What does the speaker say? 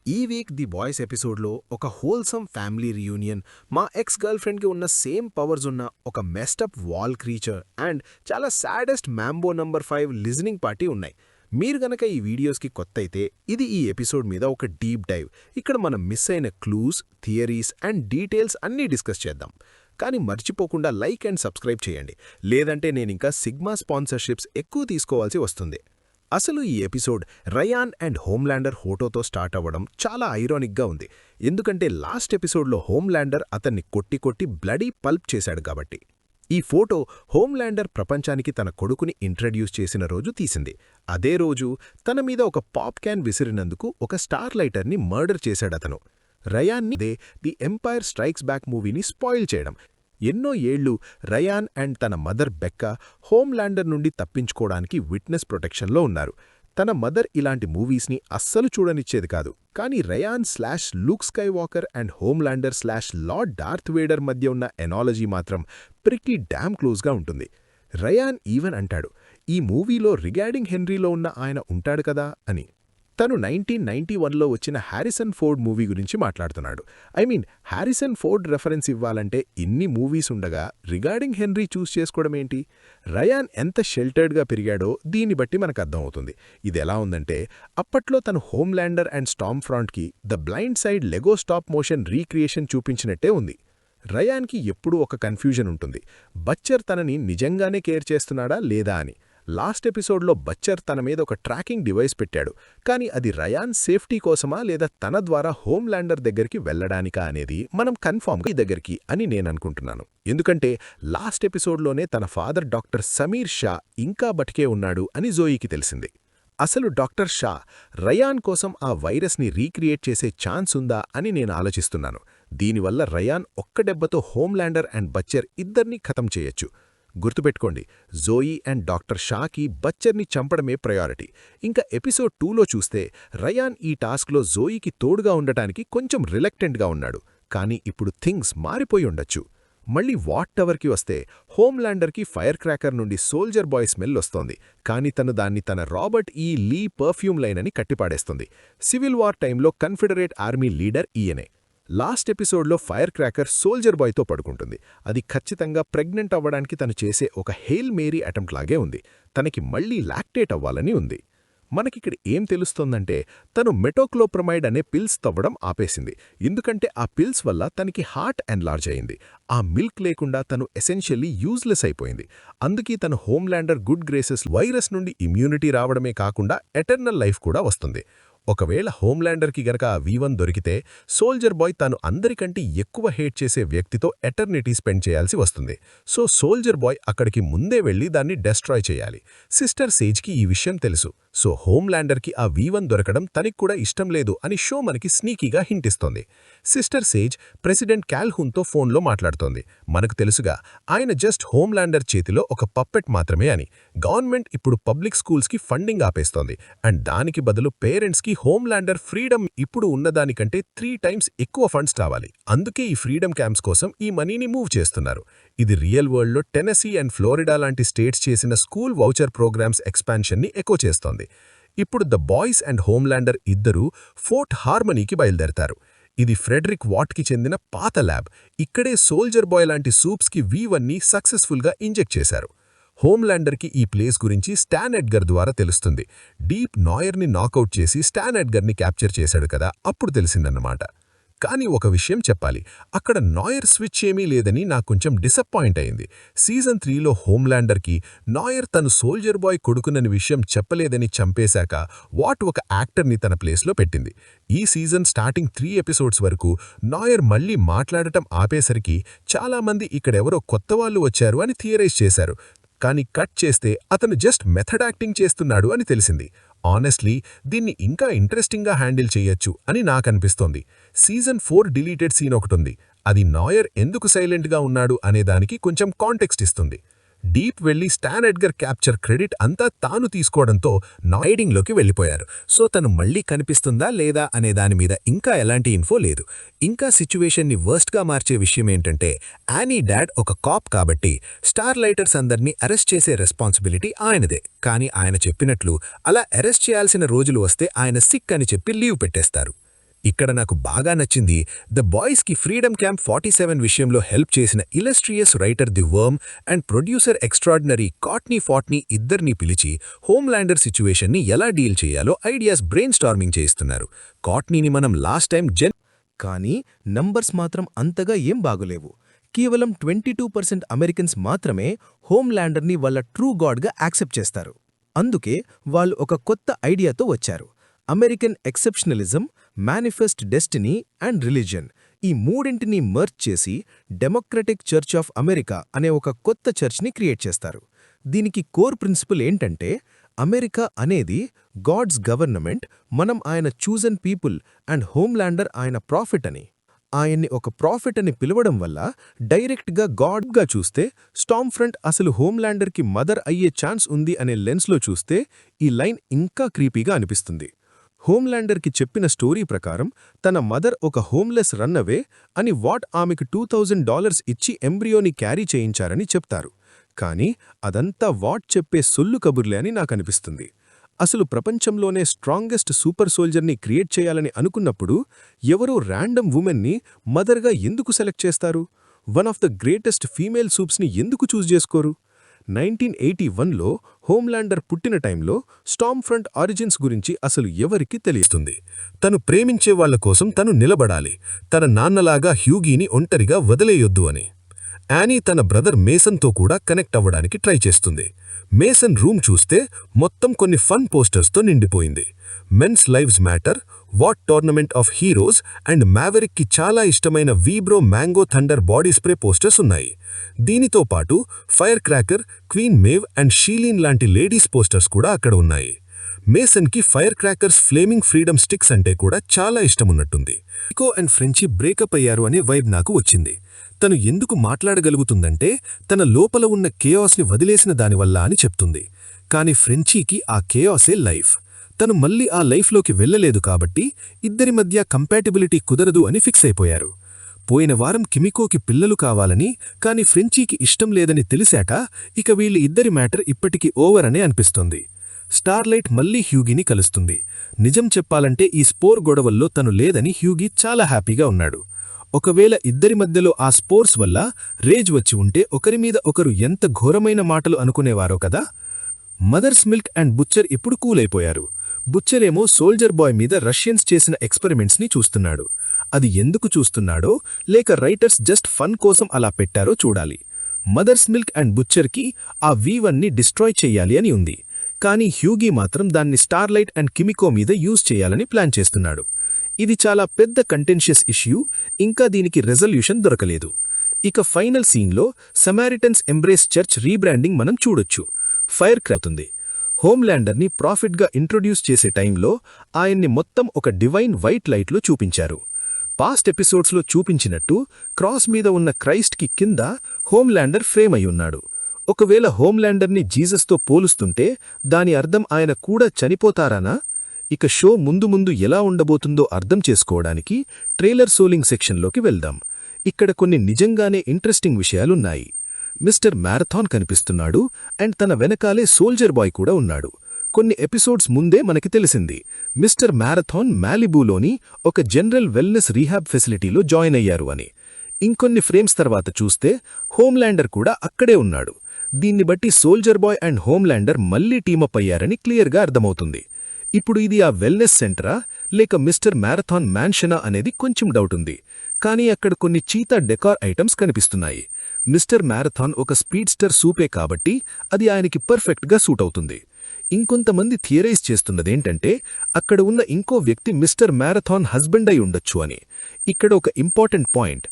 ఈ week the boys ఎపిసోడ్లో ఒక హోల్సమ్ ఫ్యామిలీ రియూనియన్, మా ఎక్స్ గర్ల్ ఫ్రెండ్కి ఉన్న సేమ్ పవర్స్ ఉన్న ఒక మెస్టప్ వాల్ క్రీచర్ అండ్ చాలా saddest mambo number 5 listening party ఉన్నాయి. మీరు గనక ఈ వీడియోస్కి కొత్త అయితే ఇది ఈ ఎపిసోడ్ మీద ఒక డీప్ డైవ్. ఇక్కడ మనం మిస్ అయిన క్లూస్, థియరీస్ అండ్ డీటెయిల్స్ అన్నీ డిస్కస్ చేద్దాం. కానీ మర్చిపోకుండా లైక్ అండ్ సబ్స్క్రైబ్ చేయండి, లేదంటే నేనింకా సిగ్మా స్పాన్సర్షిప్స్ ఎక్కువ తీసుకోవాల్సి వస్తుంది. అసలు ఈ ఎపిసోడ్ రయాన్ అండ్ హోమ్లాండర్ ఫోటోతో స్టార్ట్ అవ్వడం చాలా ఐరానిక్గా ఉంది. ఎందుకంటే లాస్ట్ ఎపిసోడ్లో హోమ్లాండర్ అతన్ని కొట్టి కొట్టి బ్లడీ పల్ప్ చేశాడు కాబట్టి. ఈ ఫోటో హోమ్లాండర్ ప్రపంచానికి తన కొడుకుని ఇంట్రడ్యూస్ చేసిన రోజు తీసింది. అదే రోజు తన మీద ఒక పాప్ క్యాన్ విసిరినందుకు ఒక స్టార్ లైటర్ని మర్డర్ చేశాడతను. రయాన్ని ది ఎంపైర్ స్ట్రైక్స్ బ్యాక్ మూవీని స్పాయిల్ చేయడం. ఎన్నో ఏళ్లు రయాన్ అండ్ తన మదర్ బెక్కా హోమ్లాండర్ నుండి తప్పించుకోవడానికి విట్నెస్ ప్రొటెక్షన్లో ఉన్నారు. తన మదర్ ఇలాంటి మూవీస్ని అస్సలు చూడనిచ్చేది కాదు. కానీ రయాన్/లూక్ స్కైవాకర్ అండ్ హోమ్లాండర్/లార్డ్ డార్త్ వేడర్ మధ్య ఉన్న ఎనాలజీ మాత్రం ప్రిటీ డామ్ క్లోజ్గా ఉంటుంది. రయాన్ ఈవెన్ అంటాడు, ఈ మూవీలో రిగార్డింగ్ హెన్రీలో ఉన్న ఆయన ఉంటాడు కదా అని. తను 1991లో వచ్చిన హ్యారిసన్ ఫోర్డ్ మూవీ గురించి మాట్లాడుతున్నాడు. హ్యారిసన్ ఫోర్డ్ రెఫరెన్స్ ఇవ్వాలంటే ఇన్ని మూవీస్ ఉండగా రిగార్డింగ్ హెన్రీ చూస్ చేసుకోవడమేంటి? రయాన్ ఎంత షెల్టర్డ్గా పెరిగాడో దీన్ని బట్టి మనకు అర్థమవుతుంది. ఇది ఎలా ఉందంటే, అప్పట్లో తను హోమ్లాండర్ అండ్ స్టామ్ ఫ్రాంట్కి the blind side Lego stop motion recreation చూపించినట్టే ఉంది. రయాన్కి ఎప్పుడూ ఒక కన్ఫ్యూజన్ ఉంటుంది, బచ్చర్ తనని నిజంగానే కేర్ చేస్తున్నాడా లేదా అని. లాస్ట్ ఎపిసోడ్లో బచ్చర్ తన మీద ఒక ట్రాకింగ్ డివైస్ పెట్టాడు, కానీ అది రయాన్ సేఫ్టీ కోసమా లేదా తన ద్వారా హోమ్లాండర్ దగ్గరికి వెళ్లడానికా అనేది మనం కన్ఫామ్గా ఈ దగ్గరికి అని నేననుకుంటున్నాను. ఎందుకంటే లాస్ట్ ఎపిసోడ్లోనే తన ఫాదర్ డాక్టర్ సమీర్ షా ఇంకా బతికే ఉన్నాడు అని జోయీకి తెలిసింది. అసలు డాక్టర్ షా రయాన్ కోసం ఆ వైరస్ని రీక్రియేట్ చేసే ఛాన్స్ ఉందా అని నేను ఆలోచిస్తున్నాను. దీనివల్ల రయాన్ ఒక్క దెబ్బతో హోమ్లాండర్ అండ్ బచ్చర్ ఇద్దరినీ ఖతం చేయొచ్చు. గుర్తుపెట్టుకోండి, జోయీ అండ్ డాక్టర్ షాకి బచ్చర్ని చంపడమే ప్రయారిటీ. ఇంకా ఎపిసోడ్ 2లో చూస్తే రయాన్ ఈ టాస్క్లో జోయీకి తోడుగా ఉండటానికి కొంచెం రిలక్టెంట్గా ఉన్నాడు. కానీ ఇప్పుడు థింగ్స్ మారిపోయి ఉండొచ్చు. మళ్ళీ వాట్ టవర్కి వస్తే హోమ్లాండర్కి ఫైర్ క్రాకర్ నుండి సోల్జర్ బాయ్ స్మెల్ వస్తోంది, కానీ తను దాన్ని తన రాబర్ట్ లీ పర్ఫ్యూమ్ లైన్ అని కట్టిపాడేస్తుంది. సివిల్ వార్ టైంలో కన్ఫెడరేట్ ఆర్మీ లీడర్ ఈయనే. లాస్ట్ ఎపిసోడ్లో ఫైర్ క్రాకర్ సోల్జర్ బాయ్తో పడుకుంటుంది. అది ఖచ్చితంగా ప్రెగ్నెంట్ అవ్వడానికి తను చేసే ఒక హెయిల్ మేరీ అటెంప్ట్ లాగే ఉంది. తనకి మళ్లీ లాక్టేట్ అవ్వాలని ఉంది. మనకిక్కడ ఏం తెలుస్తోందంటే, తను మెటోక్లోప్రమైడ్ అనే పిల్స్ తవ్వడం ఆపేసింది. ఎందుకంటే ఆ పిల్స్ వల్ల తనకి హార్ట్ ఎన్లార్జ్ అయింది. ఆ మిల్క్ లేకుండా తను ఎసెన్షియల్లీ యూజ్లెస్ అయిపోయింది. అందుకే తను హోమ్లాండర్ గుడ్ గ్రేసెస్ వైరస్ నుండి ఇమ్యూనిటీ రావడమే కాకుండా ఎటర్నల్ లైఫ్ కూడా వస్తుంది. ఒకవేళ హోమ్లాండర్కి గనక ఆ V1 దొరికితే సోల్జర్ బాయ్ తాను అందరికంటే ఎక్కువ హేట్ చేసే వ్యక్తితో ఎటర్నిటీ స్పెండ్ చేయాల్సి వస్తుంది. సో సోల్జర్ బాయ్ అక్కడికి ముందే వెళ్లి దాన్ని డెస్ట్రాయ్ చేయాలి. సిస్టర్ సేజ్కి ఈ విషయం తెలుసు. సో హోమ్లాండర్కి ఆ V1 దొరకడం తనకి కూడా ఇష్టం లేదు అని షో మనకి స్నీకీగా హింటిస్తోంది. సిస్టర్ సేజ్ ప్రెసిడెంట్ క్యాల్హూన్తో ఫోన్లో మాట్లాడుతోంది. మనకు తెలుసుగా, ఆయన జస్ట్ హోమ్లాండర్ చేతిలో ఒక పప్పెట్ మాత్రమే అని. గవర్నమెంట్ ఇప్పుడు పబ్లిక్ స్కూల్స్కి ఫండింగ్ ఆపేస్తోంది. అండ్ దానికి బదులు పేరెంట్స్కి హోమ్లాండర్ ఫ్రీడమ్ ఇప్పుడు ఉన్నదానికంటే 3 టైమ్స్ ఎక్కువ ఫండ్స్ కావాలి. అందుకే ఈ ఫ్రీడమ్ క్యాంప్స్ కోసం ఈ మనీని మూవ్ చేస్తున్నారు. ఇది రియల్ వరల్డ్లో టెనెసీ అండ్ ఫ్లోరిడా లాంటి స్టేట్స్ చేసిన స్కూల్ వౌచర్ ప్రోగ్రామ్స్ ఎక్స్పాన్షన్ని ఎకో చేస్తోంది. ఇప్పుడు ద బాయ్స్ అండ్ హోమ్లాండర్ ఇద్దరూ ఫోర్ట్ హార్మనీకి బయలుదేరతారు. ఇది ఫ్రెడరిక్ వాట్కి చెందిన పాత ల్యాబ్. ఇక్కడే సోల్జర్ బాయ్ లాంటి సూప్స్కి V1ని సక్సెస్ఫుల్గా ఇంజెక్ట్ చేశారు. హోమ్లాండర్కి ఈ ప్లేస్ గురించి స్టాన్ ఎడ్గర్ ద్వారా తెలుస్తుంది. డీప్ నాయర్ని నాకౌట్ చేసి స్టాన్ ఎడ్గర్ని క్యాప్చర్ చేశాడు కదా, అప్పుడు తెలిసిందన్నమాట. కానీ ఒక విషయం చెప్పాలి, అక్కడ నాయర్ స్విచ్ ఏమీ లేదని నాకు కొంచెం డిసప్పాయింట్ అయింది. సీజన్ 3లో హోమ్లాండర్కి నాయర్ తను సోల్జర్ బాయ్ కొడుకునని విషయం చెప్పలేదని చంపేశాక వాట్ ఒక యాక్టర్ని తన ప్లేస్లో పెట్టింది. ఈ సీజన్ స్టార్టింగ్ 3 ఎపిసోడ్స్ వరకు నాయర్ మళ్లీ మాట్లాడటం ఆపేసరికి చాలామంది ఇక్కడెవరో కొత్తవాళ్లు వచ్చారు అని థియరైజ్ చేశారు. కానీ కట్ చేస్తే అతను జస్ట్ మెథడ్ యాక్టింగ్ చేస్తున్నాడు అని తెలిసింది. ఆనెస్ట్లీ దీన్ని ఇంకా ఇంట్రెస్టింగ్గా హ్యాండిల్ చేయొచ్చు అని నాకనిపిస్తోంది. సీజన్ 4 డిలీటెడ్ సీన్ ఒకటుంది. అది నాయర్ ఎందుకు సైలెంట్గా ఉన్నాడు అనేదానికి కొంచెం కాంటెక్స్ట్ ఇస్తుంది. డీప్ వెళ్లి స్టాన్ ఎడ్గర్ క్యాప్చర్ క్రెడిట్ అంతా తాను తీసుకోవడంతో హైడింగ్లోకి వెళ్ళిపోయారు. సో తను మళ్లీ కనిపిస్తుందా లేదా అనే దాని మీద ఇంకా ఎలాంటి ఇన్ఫో లేదు. ఇంకా సిచ్యువేషన్ని వర్స్ట్గా మార్చే విషయం ఏంటంటే, యానీ డాడ్ ఒక కాప్ కాబట్టి స్టార్ లైటర్స్ అందర్నీ అరెస్ట్ చేసే రెస్పాన్సిబిలిటీ ఆయనదే. కానీ ఆయన చెప్పినట్లు అలా అరెస్ట్ చేయాల్సిన రోజులు వస్తే ఆయన సిక్ అని చెప్పి లీవ్ పెట్టేస్తారు. ఇక్కడ నాకు బాగా నచ్చింది ద బాయ్స్కి ఫ్రీడమ్ క్యాంప్ 47 విషయంలో హెల్ప్ చేసిన illustrious writer the worm and producer extraordinary Cotney Fotney ఇద్దరినీ పిలిచి హోమ్లాండర్ సిచ్యువేషన్ని ఎలా డీల్ చేయాలో ఐడియాస్ బ్రెయిన్ స్టార్మింగ్ చేయిస్తున్నారు. కాట్నీని మనం లాస్ట్ టైం కానీ నంబర్స్ మాత్రం అంతగా ఏం బాగులేవు. కేవలం 22% అమెరికన్స్ మాత్రమే హోమ్లాండర్ని వాళ్ళ ట్రూ గాడ్గా యాక్సెప్ట్ చేస్తారు. అందుకే వాళ్ళు ఒక కొత్త ఐడియాతో వచ్చారు. American ఎక్సెప్షనలిజం, manifest destiny and religion, ఈ మూడింటిని మర్జ్ చేసి డెమోక్రటిక్ చర్చ్ ఆఫ్ అమెరికా అనే ఒక కొత్త చర్చ్ని క్రియేట్ చేస్తారు. దీనికి కోర్ ప్రిన్సిపల్ ఏంటంటే అమెరికా అనేది గాడ్స్ గవర్నమెంట్, మనం ఆయన చూజన్ పీపుల్ అండ్ హోమ్లాండర్ ఆయన ప్రాఫిట్ అని. ఆయన్ని ఒక ప్రాఫిట్ అని పిలవడం వల్ల డైరెక్ట్గా గాడ్గా చూస్తే స్టార్మ్ ఫ్రంట్ అసలు హోమ్లాండర్కి మదర్ అయ్యే ఛాన్స్ ఉంది అనే లెన్స్లో చూస్తే ఈ లైన్ ఇంకా క్రీపీగా అనిపిస్తుంది. హోమ్లాండర్కి చెప్పిన స్టోరీ ప్రకారం తన మదర్ ఒక హోమ్లెస్ రన్నవే అని ఆమెకు $2000 ఇచ్చి ఎంబ్రియోని క్యారీ చేయించారని చెప్తారు. కానీ అదంతా చెప్పే సొల్లు కబుర్లే అని నాకనిపిస్తుంది. అసలు ప్రపంచంలోనే స్ట్రాంగెస్ట్ సూపర్ సోల్జర్ని క్రియేట్ చేయాలని అనుకున్నప్పుడు ఎవరో ర్యాండమ్ ఉమెన్ని మదర్గా ఎందుకు సెలెక్ట్ చేస్తారు? One of the greatest female సూప్స్ని ఎందుకు చూజ్ చేసుకోరు? 1981లో హోమ్లాండర్ పుట్టిన టైంలో స్టార్మ్ ఫ్రంట్ ఆరిజిన్స్ గురించి అసలు ఎవరికీ తెలియస్తుంది. తను ప్రేమించే వాళ్ల కోసం తను నిలబడాలి, తన నాన్నలాగా హ్యూగీని ఒంటరిగా వదిలేయొద్దు అని. యానీ తన బ్రదర్ మేసన్తో కూడా కనెక్ట్ అవ్వడానికి ట్రై చేస్తుంది. మేసన్ రూమ్ చూస్తే మొత్తం కొన్ని ఫన్ పోస్టర్స్తో నిండిపోయింది. Men's lives matter, what tournament of heroes and మ్యావెరిక్కి చాలా ఇష్టమైన vbro mango thunder body spray posters ఉన్నాయి. దీనితో పాటు firecracker, queen Maeve and షీలీన్ లాంటి లేడీస్ పోస్టర్స్ కూడా అక్కడ ఉన్నాయి. మేసన్కి firecracker's flaming freedom sticks అంటే కూడా చాలా ఇష్టమున్నట్టుంది. నికో అండ్ ఫ్రెంచి బ్రేకప్ అయ్యారు అనే వైబ్ నాకు వచ్చింది. తను ఎందుకు మాట్లాడగలుగుతుందంటే తన లోపల ఉన్న కేయాస్ని వదిలేసిన దానివల్ల అని చెప్తుంది. కాని ఫ్రెంచీకి ఆ కేయాసే లైఫ్. తను మళ్ళీ ఆ లైఫ్లోకి వెళ్లలేదు కాబట్టి ఇద్దరి మధ్య కంపాటిబిలిటీ కుదరదు అని ఫిక్స్ అయిపోయారు. పోయిన వారం కిమికోకి పిల్లలు కావాలని, కాని ఫ్రెంచీకి ఇష్టం లేదని తెలిసాక ఇక వీళ్ళ ఇద్దరి మ్యాటర్ ఇప్పటికీ ఓవర్ అనే అనిపిస్తోంది. స్టార్లైట్ మళ్లీ హ్యూగీని కలుస్తుంది. నిజం చెప్పాలంటే ఈ స్పోర్ గొడవల్లో తను లేదని హ్యూగీ చాలా హ్యాపీగా ఉన్నాడు. ఒకవేళ ఇద్దరి మధ్యలో ఆ స్పోర్స్ వల్ల రేజ్ వచ్చి ఉంటే ఒకరిమీద ఒకరు ఎంత ఘోరమైన మాటలు అనుకునేవారో కదా. మదర్స్ మిల్క్ అండ్ బుచ్చర్ ఇప్పుడు కూలైపోయారు. బుచ్చరేమో సోల్జర్ బాయ్ మీద రష్యన్స్ చేసిన ఎక్స్పెరిమెంట్స్ని చూస్తున్నాడు. అది ఎందుకు చూస్తున్నాడో లేక రైటర్స్ జస్ట్ ఫన్ కోసం అలా పెట్టారో చూడాలి. మదర్స్ మిల్క్ అండ్ బుచ్చర్కి ఆ V1ని డిస్ట్రాయ్ చెయ్యాలి అని ఉంది. కానీ హ్యూగీ మాత్రం దాన్ని స్టార్లైట్ అండ్ కిమికో మీద యూజ్ చేయాలని ప్లాన్ చేస్తున్నాడు. ఇది చాలా పెద్ద కంటెన్షియస్ ఇష్యూ, ఇంకా దీనికి రెజల్యూషన్ దొరకలేదు. ఇక ఫైనల్ సీన్లో సమారిటన్స్ ఎంబ్రేస్ చర్చ్ రీబ్రాండింగ్ మనం చూడొచ్చు. ఫైర్ క్రాతుంది. హోమ్లాండర్ని ప్రాఫిట్గా ఇంట్రొడ్యూస్ చేసే టైంలో ఆయన్ని మొత్తం ఒక డివైన్ వైట్ లైట్లో చూపించారు. పాస్ట్ ఎపిసోడ్స్లో చూపించినట్టు క్రాస్ మీద ఉన్న క్రైస్ట్కి కింద హోమ్లాండర్ ఫ్రేమ్ అయ్యున్నాడు. ఒకవేళ హోమ్లాండర్ని జీసస్తో పోలుస్తుంటే దాని అర్థం ఆయన కూడా చనిపోతారానా? ఇక షో ముందు ముందు ఎలా ఉండబోతుందో అర్థం చేసుకోవడానికి ట్రైలర్ సోలింగ్ సెక్షన్లోకి వెళ్దాం. ఇక్కడ కొన్ని నిజంగానే ఇంట్రెస్టింగ్ విషయాలున్నాయి. మిస్టర్ మ్యారథాన్ కనిపిస్తున్నాడు అండ్ తన వెనకాలే సోల్జర్ బాయ్ కూడా ఉన్నాడు. కొన్ని ఎపిసోడ్స్ ముందే మనకి తెలిసింది మిస్టర్ మ్యారథాన్ మాలిబూలోని ఒక జనరల్ వెల్నెస్ రీహాబ్ ఫెసిలిటీలో జాయిన్ అయ్యారు అని. ఇంకొన్ని ఫ్రేమ్స్ తర్వాత చూస్తే హోమ్లాండర్ కూడా అక్కడే ఉన్నాడు. దీన్ని బట్టి సోల్జర్ బాయ్ అండ్ హోమ్లాండర్ మళ్లీ టీమప్ అయ్యారని క్లియర్గా అర్థమవుతుంది. ఇప్పుడు ఇది ఆ వెల్నెస్ సెంటరా లేక మిస్టర్ మ్యారథాన్ మ్యాన్షనా అనేది కొంచెం డౌట్ ఉంది. కానీ అక్కడ కొన్ని చీతా డెకార్ ఐటమ్స్ కనిపిస్తున్నాయి. మిస్టర్ మ్యారథాన్ ఒక స్పీడ్స్టర్ సూపే కాబట్టి అది ఆయనకి పర్ఫెక్ట్గా సూట్ అవుతుంది. ఇంకొంతమంది థియరైజ్ చేస్తున్నదేంటంటే అక్కడ ఉన్న ఇంకో వ్యక్తి మిస్టర్ మ్యారథాన్ హస్బెండ్ అయి ఉండొచ్చు అని. ఇక్కడ ఒక ఇంపార్టెంట్ పాయింట్.